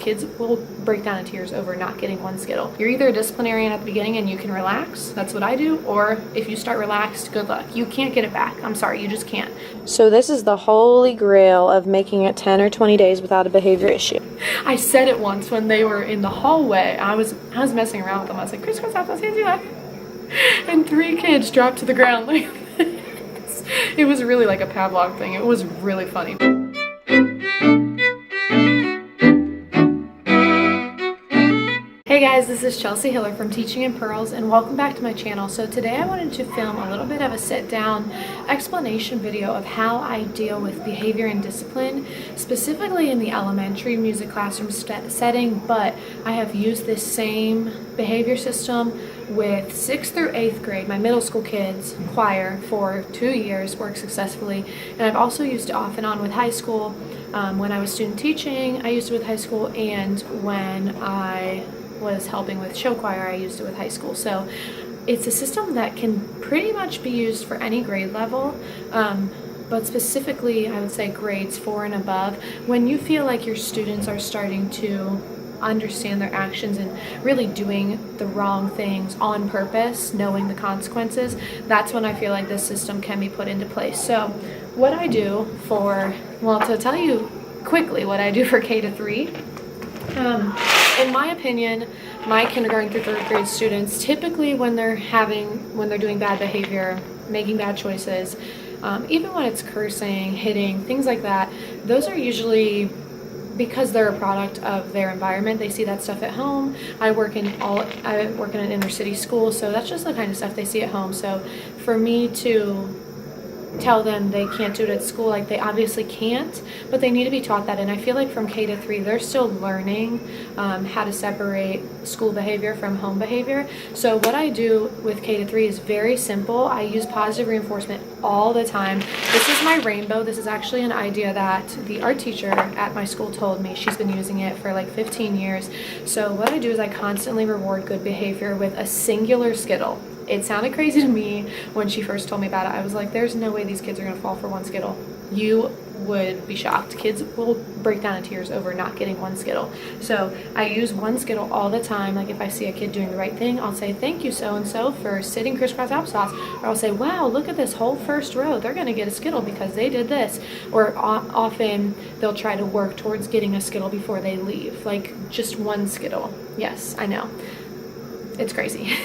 kids will break down in tears over not getting one Skittle. You're either a disciplinarian at the beginning and you can relax, that's what I do, or if you start relaxed, good luck. You can't get it back. I'm sorry, you just can't. So this is the holy grail of making it 10 or 20 days without a behavior issue. I said it once when they were in the hallway. I was messing around with them. I was like, crisscross applesauce, hands you like. And 3 kids dropped to the ground like this. It was really like a Pavlov thing. It was really funny. Hey guys, this is Chelsea Hiller from Teaching in Pearls and welcome back to my channel. So today I wanted to film a little bit of a sit down explanation video of how I deal with behavior and discipline, specifically in the elementary music classroom setting, but I have used this same behavior system with 6th through 8th grade, my middle school kids, choir for 2 years, worked successfully, and I've also used it off and on with high school. When I was student teaching, I used it with high school, and when I was helping with show choir, I used it with high school. So it's a system that can pretty much be used for any grade level, but specifically I would say grades 4 and above. When you feel like your students are starting to understand their actions and really doing the wrong things on purpose, knowing the consequences, that's when I feel like this system can be put into place. So what I do to tell you quickly what I do for K to 3, in my opinion, my kindergarten through 3rd grade students, typically when they're doing bad behavior, making bad choices, even when it's cursing, hitting, things like that, those are usually because they're a product of their environment. They see that stuff at home. I work in an inner city school, so that's just the kind of stuff they see at home. So for me to tell them they can't do it at school, like, they obviously can't, but they need to be taught that. And I feel like from K to 3 they're still learning how to separate school behavior from home behavior. So what I do with K to 3 is very simple. I use positive reinforcement all the time. This is my rainbow. This is actually an idea that the art teacher at my school told me. She's been using it for like 15 years. So what I do is I constantly reward good behavior with a singular Skittle. It sounded crazy to me when she first told me about it. I was like, there's no way these kids are gonna fall for one Skittle. You would be shocked. Kids will break down in tears over not getting one Skittle. So I use one Skittle all the time. Like if I see a kid doing the right thing, I'll say, thank you so-and-so for sitting crisscross applesauce. Or I'll say, wow, look at this whole first row. They're gonna get a Skittle because they did this. Or often they'll try to work towards getting a Skittle before they leave. Like just one Skittle. Yes, I know. It's crazy.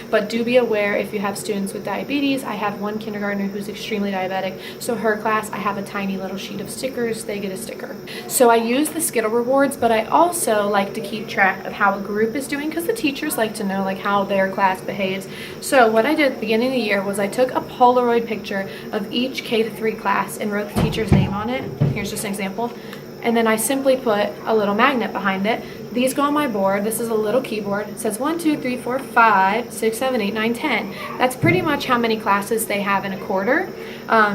But do be aware if you have students with diabetes. I have one kindergartner who's extremely diabetic, so her class, I have a tiny little sheet of stickers. They get a sticker. So I use the Skittle rewards, but I also like to keep track of how a group is doing because the teachers like to know like how their class behaves. So what I did at the beginning of the year was I took a Polaroid picture of each K to 3 class and wrote the teacher's name on it. Here's just an example. And then I simply put a little magnet behind it. These go on my board. This is a little keyboard. It says 1, 2, 3, 4, 5, 6, 7, 8, 9, 10. That's pretty much how many classes they have in a quarter.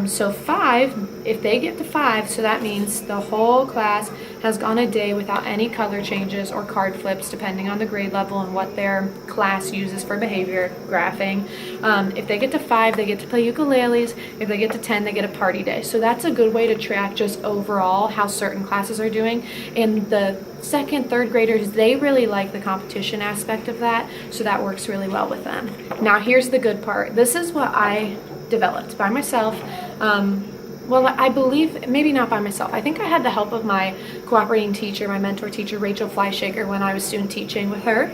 So 5, if they get to 5, so that means the whole class has gone a day without any color changes or card flips, depending on the grade level and what their class uses for behavior graphing. If they get to 5, they get to play ukuleles. If they get to 10, they get a party day. So that's a good way to track just overall how certain classes are doing. And the 2nd, 3rd graders, they really like the competition aspect of that, so that works really well with them. Now here's the good part. This is what I developed by myself. Well, I believe maybe not by myself. I think I had the help of my cooperating teacher, my mentor teacher, Rachel Flyshaker, when I was student teaching with her.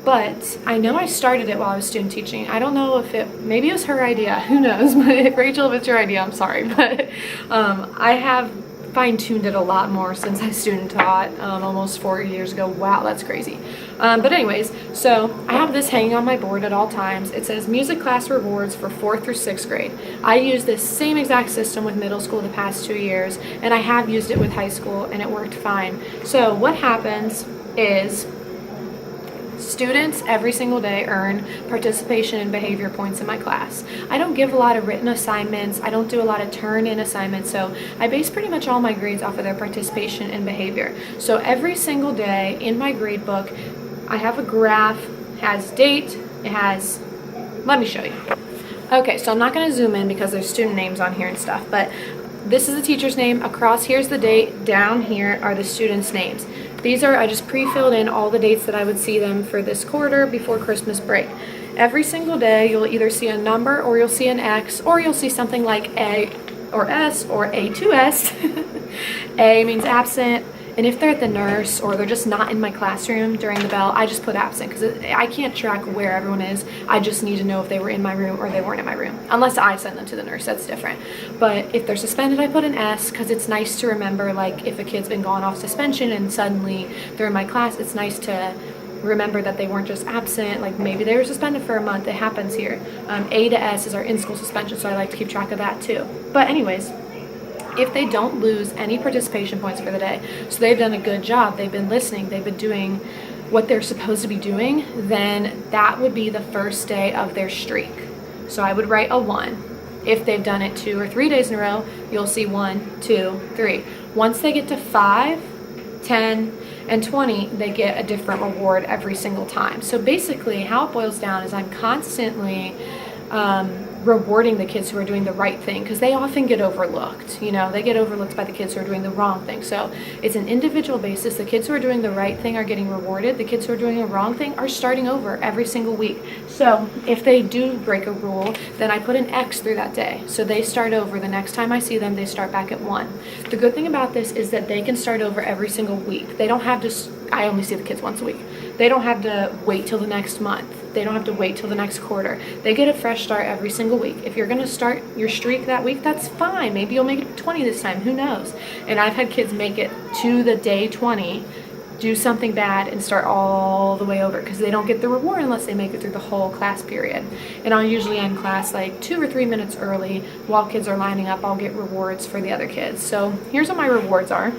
But I know I started it while I was student teaching. I don't know if maybe it was her idea, who knows, but Rachel, if it's your idea, I'm sorry. But I have fine-tuned it a lot more since I student taught almost 4 years ago. Wow, that's crazy. But anyways, so I have this hanging on my board at all times. It says music class rewards for 4th through 6th grade. I use this same exact system with middle school the past 2 years, and I have used it with high school, and it worked fine. So what happens is students every single day earn participation and behavior points in my class. I don't give a lot of written assignments. I don't do a lot of turn-in assignments, so I base pretty much all my grades off of their participation and behavior. So every single day in my grade book, I have a graph, has date, it has, let me show you. Okay, so I'm not going to zoom in because there's student names on here and stuff, but this is the teacher's name. Across here's the date. Down here are the students' names. These are, I just pre-filled in all the dates that I would see them for this quarter before Christmas break. Every single day you'll either see a number, or you'll see an X, or you'll see something like A or S or A2S. A means absent, and if they're at the nurse or they're just not in my classroom during the bell, I just put absent because I can't track where everyone is. I just need to know if they were in my room or they weren't in my room, unless I send them to the nurse. That's different. But if they're suspended, I put an S because it's nice to remember, like if a kid's been gone off suspension and suddenly they're in my class, it's nice to remember that they weren't just absent, like maybe they were suspended for a month. It happens here. A to S is our in-school suspension, so I like to keep track of that too. But anyways, if they don't lose any participation points for the day, so they've done a good job, they've been listening, they've been doing what they're supposed to be doing, then that would be the first day of their streak. So I would write a 1. If they've done it 2 or 3 days in a row, you'll see 1, 2, 3. Once they get to 5, 10, and 20, they get a different reward every single time. So basically how it boils down is I'm constantly rewarding the kids who are doing the right thing, because they often get overlooked. You know, they get overlooked by the kids who are doing the wrong thing. So it's an individual basis. The kids who are doing the right thing are getting rewarded. The kids who are doing the wrong thing are starting over every single week. So if they do break a rule, then I put an X through that day. So they start over. The next time I see them, they start back at 1. The good thing about this is that they can start over every single week. They don't have to, I only see the kids once a week. They don't have to wait till the next month. They don't have to wait till the next quarter. They get a fresh start every single week. If you're gonna start your streak that week, that's fine. Maybe you'll make it 20 this time, who knows? And I've had kids make it to the day 20, do something bad, and start all the way over, because they don't get the reward unless they make it through the whole class period. And I'll usually end class like 2 or 3 minutes early. While kids are lining up, I'll get rewards for the other kids. So here's what my rewards are.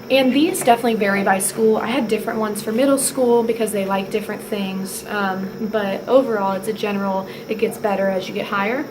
And these definitely vary by school. I had different ones for middle school because they like different things, but overall it's a general, it gets better as you get higher.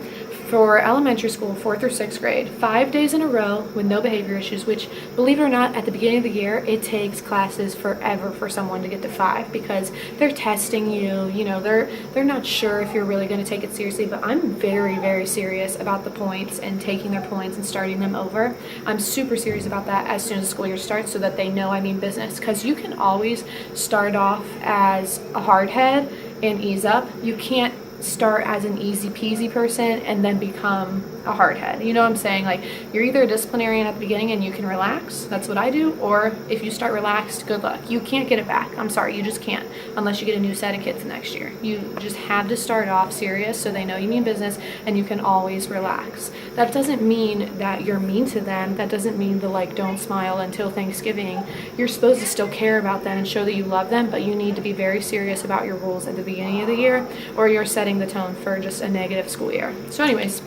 For elementary school, 4th or 6th grade, 5 days in a row with no behavior issues, which, believe it or not, at the beginning of the year, it takes classes forever for someone to get to 5 because they're testing you, you know, they're not sure if you're really going to take it seriously, but I'm very, very serious about the points and taking their points and starting them over. I'm super serious about that as soon as the school year starts so that they know I mean business, because you can always start off as a hard head and ease up. You can't start as an easy peasy person and then become a hard head. You know what I'm saying? Like, you're either a disciplinarian at the beginning and you can relax, that's what I do, or if you start relaxed, good luck. You can't get it back. I'm sorry, you just can't, unless you get a new set of kids next year. You just have to start off serious so they know you mean business, and you can always relax. That doesn't mean that you're mean to them. That doesn't mean the like don't smile until Thanksgiving. You're supposed to still care about them and show that you love them, but you need to be very serious about your rules at the beginning of the year, or you're setting the tone for just a negative school year. So anyways,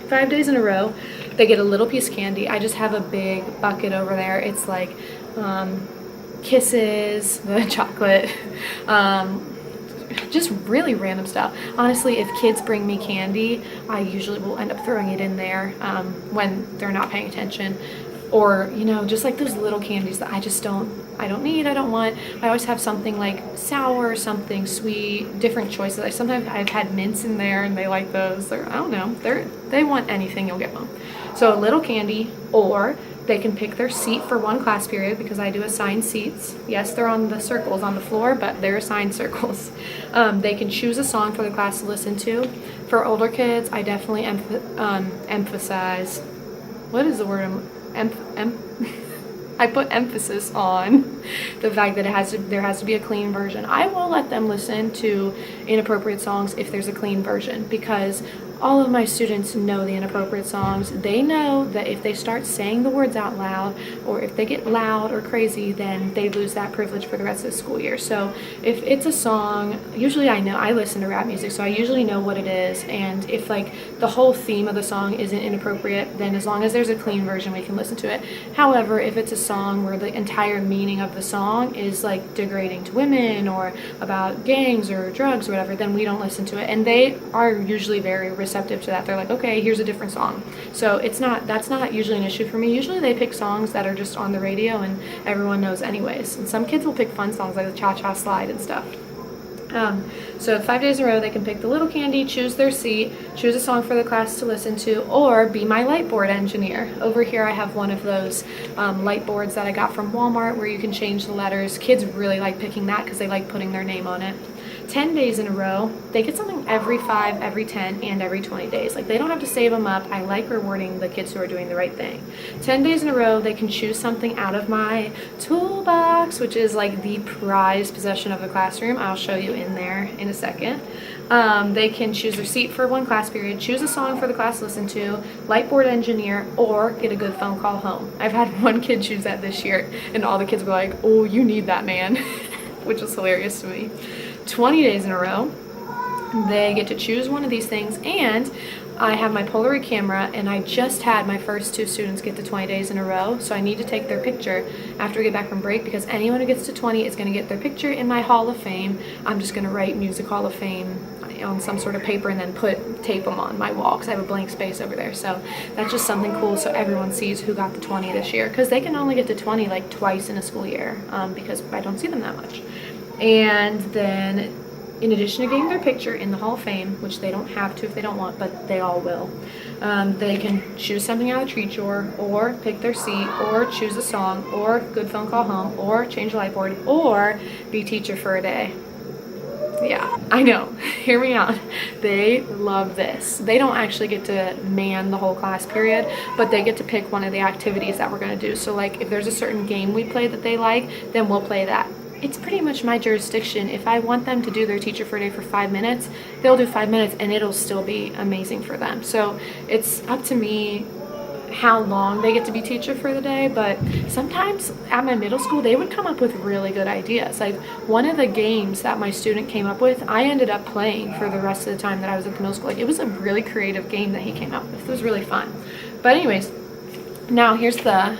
5 days in a row, they get a little piece of candy. I just have a big bucket over there. It's like Kisses, the chocolate, just really random stuff. Honestly, if kids bring me candy, I usually will end up throwing it in there when they're not paying attention. Or, you know, just like those little candies that I don't need, I don't want. I always have something like sour, something sweet, different choices. Sometimes I've had mints in there and they like those. I don't know, they want anything, you'll get them. So a little candy, or they can pick their seat for one class period, because I do assign seats. Yes, they're on the circles on the floor, but they're assigned circles. They can choose a song for the class to listen to. For older kids, I definitely emphasize, what is the word? I put emphasis on the fact that there has to be a clean version. I will let them listen to inappropriate songs if there's a clean version, because all of my students know the inappropriate songs. They know that if they start saying the words out loud, or if they get loud or crazy, then they lose that privilege for the rest of the school year. So if it's a song, usually I listen to rap music, so I usually know what it is, and if like the whole theme of the song isn't inappropriate, then as long as there's a clean version, we can listen to it. However, if it's a song where the entire meaning of the song is like degrading to women or about gangs or drugs or whatever, then we don't listen to it. And they are usually very receptive to that. They're like, okay, here's a different song. So that's not usually an issue for me. Usually they pick songs that are just on the radio and everyone knows anyways. And some kids will pick fun songs like the Cha-Cha Slide and stuff. So 5 days in a row, they can pick the little candy, choose their seat, choose a song for the class to listen to, or be my light board engineer. Over here I have one of those light boards that I got from Walmart where you can change the letters. Kids really like picking that because they like putting their name on it. 10 days in a row, they get something every 5, every 10, and every 20 days. Like, they don't have to save them up. I like rewarding the kids who are doing the right thing. 10 days in a row, they can choose something out of my toolbox, which is like the prized possession of the classroom. I'll show you in there in a second. They can choose their seat for one class period, choose a song for the class to listen to, light board engineer, or get a good phone call home. I've had one kid choose that this year, and all the kids were like, "Oh, you need that, man," which was hilarious to me. 20 days in a row, they get to choose one of these things, and I have my Polaroid camera, and I just had my first 2 students get to 20 days in a row, so I need to take their picture after we get back from break, because anyone who gets to 20 is going to get their picture in my Hall of Fame. I'm just going to write Music Hall of Fame on some sort of paper and then tape them on my wall, because I have a blank space over there. So that's just something cool, so everyone sees who got to 20 this year, because they can only get to 20 like twice in a school year, because I don't see them that much. And then, in addition to getting their picture in the Hall of Fame, which they don't have to if they don't want, but they all will, they can choose something out of the treat drawer, or pick their seat, or choose a song, or good phone call home, or change a light board, or be teacher for a day. Yeah, I know. Hear me out. They love this. They don't actually get to man the whole class period, but they get to pick one of the activities that we're going to do. So like, if there's a certain game we play that they like, then we'll play that. It's pretty much my jurisdiction. If I want them to do their teacher for a day for 5 minutes, they'll do 5 minutes, and it'll still be amazing for them. So it's up to me how long they get to be teacher for the day. But sometimes at my middle school, they would come up with really good ideas. Like, one of the games that my student came up with, I ended up playing for the rest of the time that I was at the middle school. Like, it was a really creative game that he came up with. It was really fun. But anyways, now here's the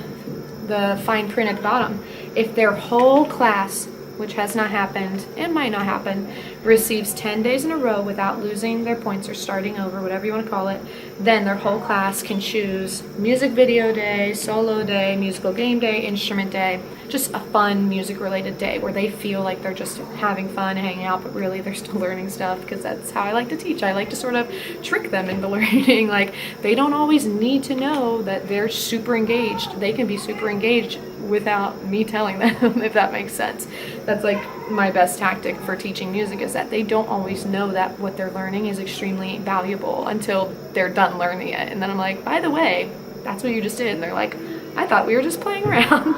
fine print at the bottom. If their whole class, which has not happened and might not happen, receives 10 days in a row without losing their points or starting over, whatever you want to call it, then their whole class can choose music video day, solo day, musical game day, instrument day, just a fun music related day where they feel like they're just having fun, hanging out, but really they're still learning stuff, because that's how I like to teach. I like to sort of trick them into learning. Like, they don't always need to know that they're super engaged. They can be super engaged without me telling them, if that makes sense. That's like my best tactic for teaching music, is that they don't always know that what they're learning is extremely valuable until they're done learning it. And then I'm like, by the way, that's what you just did. And they're like, I thought we were just playing around.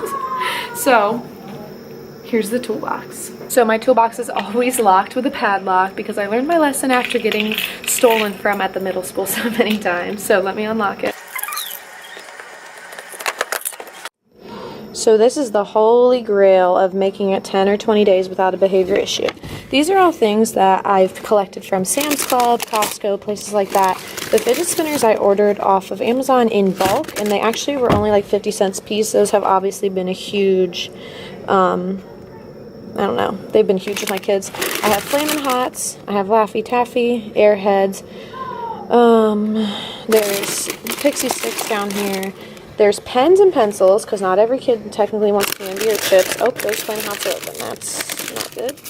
So here's the toolbox. So my toolbox is always locked with a padlock, because I learned my lesson after getting stolen from at the middle school so many times. So let me unlock it. So this is the holy grail of making it 10 or 20 days without a behavior issue. These are all things that I've collected from Sam's Club, Costco, places like that. The fidget spinners I ordered off of Amazon in bulk, and they actually were only like 50 cents a piece. Those have obviously been a huge, I don't know, they've been huge with my kids. I have Flamin' Hots, I have Laffy Taffy, Airheads, there's Pixie Sticks down here. There's pens and pencils, because not every kid technically wants candy or chips. Oh, those Flamin' Hots are open. That's not good.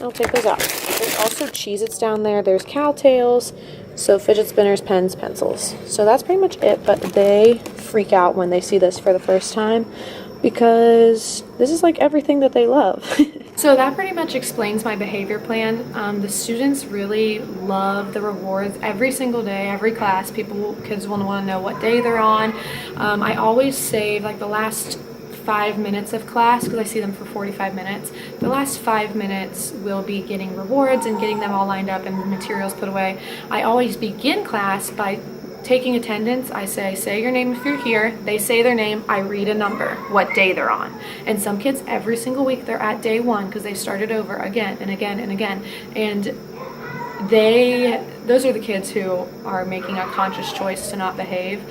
I'll take those out. There's also Cheez-Its down there. There's Cowtails. So fidget spinners, pens, pencils. So that's pretty much it, but they freak out when they see this for the first time, because this is like everything that they love. So that pretty much explains my behavior plan. The students really love the rewards every single day, every class. Kids will want to know what day they're on. I always save like the last 5 minutes of class, because I see them for 45 minutes. The last 5 minutes will be getting rewards and getting them all lined up and materials put away. I always begin class by taking attendance. I say your name if you're here. They say their name. I read a number, what day they're on. And some kids, every single week, they're at day 1 because they started over again and again and again. And those are the kids who are making a conscious choice to not behave.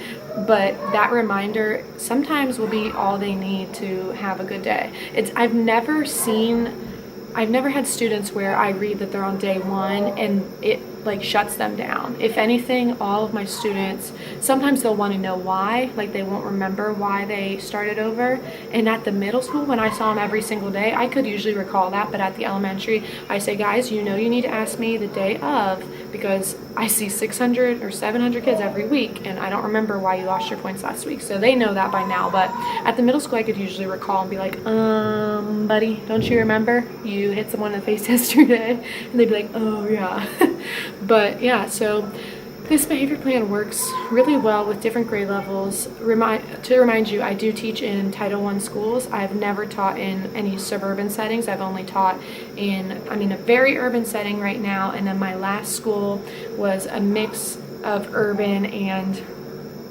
But that reminder sometimes will be all they need to have a good day. I've never had students where I read that they're on day 1 and it like shuts them down. If anything, all of my students, sometimes they'll want to know why, like they won't remember why they started over. And at the middle school, when I saw them every single day, I could usually recall that, but at the elementary, I say, guys, you know, you need to ask me the day of, because I see 600 or 700 kids every week, and I don't remember why you lost your points last week. So they know that by now. But at the middle school, I could usually recall and be like, buddy, don't you remember you hit someone in the face yesterday? And they'd be like, oh yeah. But yeah, so this behavior plan works really well with different grade levels. To remind you, I do teach in Title I schools. I've never taught in any suburban settings. I've only taught in, a very urban setting right now. And then my last school was a mix of urban and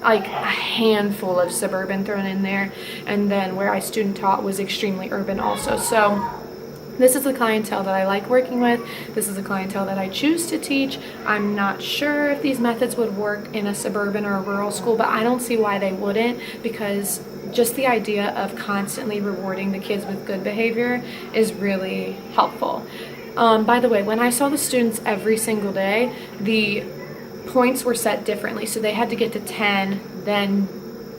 like a handful of suburban thrown in there. And then where I student taught was extremely urban also. So this is the clientele that I like working with. This is the clientele that I choose to teach. I'm not sure if these methods would work in a suburban or a rural school, but I don't see why they wouldn't, because just the idea of constantly rewarding the kids with good behavior is really helpful. By the way, when I saw the students every single day, the points were set differently. So they had to get to 10, then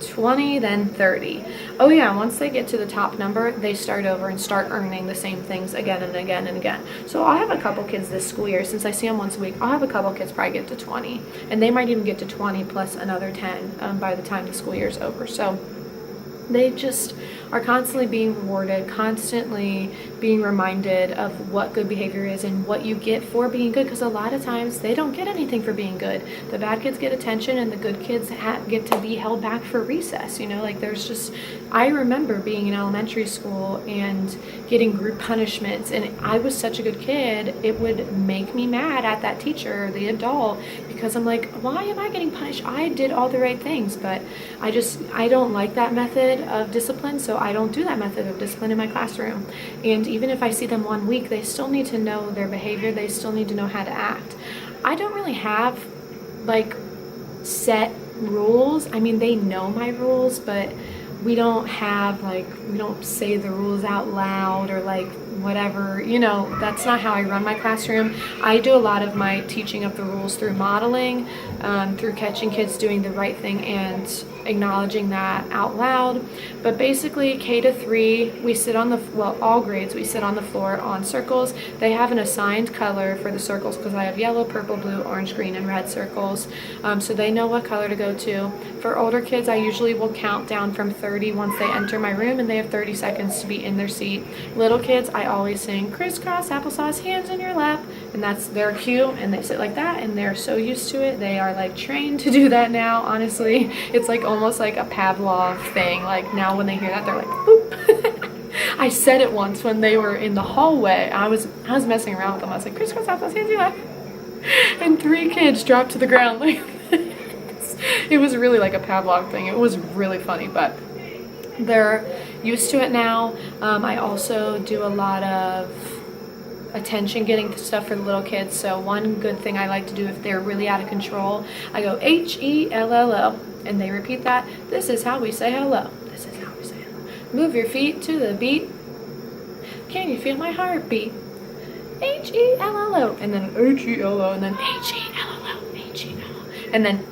20, then 30. Oh yeah, once they get to the top number, they start over and start earning the same things again and again and again. So I'll have a couple kids this school year, since I see them once a week, I'll have a couple kids probably get to 20, and they might even get to 20 plus another 10 by the time the school year is over. So they just are constantly being rewarded, constantly being reminded of what good behavior is and what you get for being good, because a lot of times they don't get anything for being good. The bad kids get attention and the good kids get to be held back for recess, you know, like there's just, I remember being in elementary school and getting group punishments, and I was such a good kid, it would make me mad at that teacher, the adult, because I'm like, why am I getting punished? I did all the right things, but I don't like that method of discipline, so I don't do that method of discipline in my classroom. And even if I see them 1 week, they still need to know their behavior, they still need to know how to act. I don't really have like set rules. They know my rules, but we don't have we don't say the rules out loud or like whatever, you know, that's not how I run my classroom. I do a lot of my teaching of the rules through modeling, through catching kids doing the right thing and acknowledging that out loud. But basically K to 3, we sit on the, all grades, we sit on the floor on circles. They have an assigned color for the circles because I have yellow, purple, blue, orange, green, and red circles. So they know what color to go to. For older kids, I usually will count down from 30 once they enter my room, and they have 30 seconds to be in their seat. Little kids, I always sing crisscross applesauce, hands in your lap, and that's their cue, and they sit like that, and they're so used to it. They are like trained to do that now, honestly. It's like almost like a Pavlov thing. Like now when they hear that, they're like, boop. I said it once when they were in the hallway. I was messing around with them. I was like, crisscross applesauce, hands in your lap. And 3 kids dropped to the ground like it was really like a Pavlov thing. It was really funny, but they're used to it now. I also do a lot of attention getting stuff for the little kids. So one good thing I like to do if they're really out of control, I go H-E-L-L-O, and they repeat that. This is how we say hello. This is how we say hello. Move your feet to the beat. Can you feel my heartbeat? H-E-L-L-O, and then H-E-L-O, and then H-E-L-L-O, H-E-L-O, and then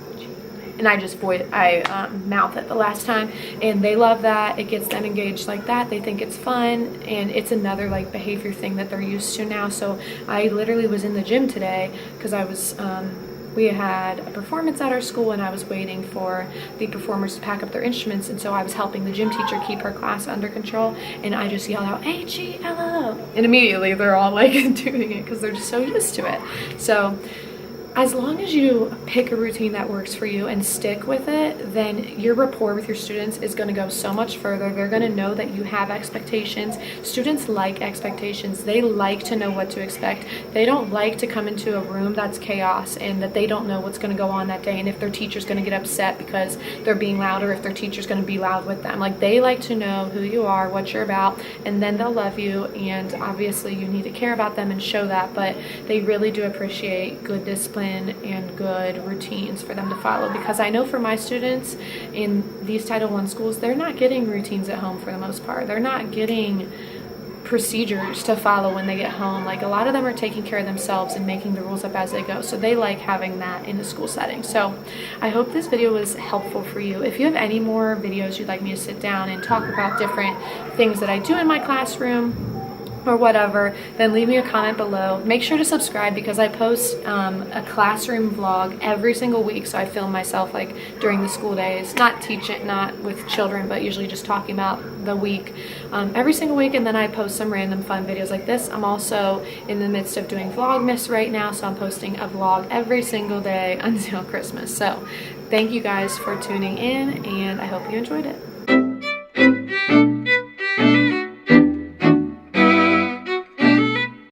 I just mouth it the last time, and they love that. It gets them engaged like that. They think it's fun, and it's another like behavior thing that they're used to now. So I literally was in the gym today because I was we had a performance at our school, and I was waiting for the performers to pack up their instruments, and so I was helping the gym teacher keep her class under control, and I just yelled out H-E-L-O, and immediately they're all like doing it because they're just so used to it. So as long as you pick a routine that works for you and stick with it, then your rapport with your students is going to go so much further. They're going to know that you have expectations. Students like expectations. They like to know what to expect. They don't like to come into a room that's chaos and that they don't know what's going to go on that day, and if their teacher's going to get upset because they're being loud, or if their teacher's going to be loud with them. Like, they like to know who you are, what you're about, and then they'll love you. And obviously you need to care about them and show that, but they really do appreciate good discipline and good routines for them to follow, because I know for my students in these Title I schools, they're not getting routines at home for the most part. They're not getting procedures to follow when they get home. Like, a lot of them are taking care of themselves and making the rules up as they go, so they like having that in the school setting. So I hope this video was helpful for you. If you have any more videos you'd like me to sit down and talk about different things that I do in my classroom or whatever, then leave me a comment below. Make sure to subscribe because I post a classroom vlog every single week. So I film myself like during the school days, not teaching, not with children, but usually just talking about the week every single week. And then I post some random fun videos like this. I'm also in the midst of doing Vlogmas right now, so I'm posting a vlog every single day until Christmas. So thank you guys for tuning in, and I hope you enjoyed it.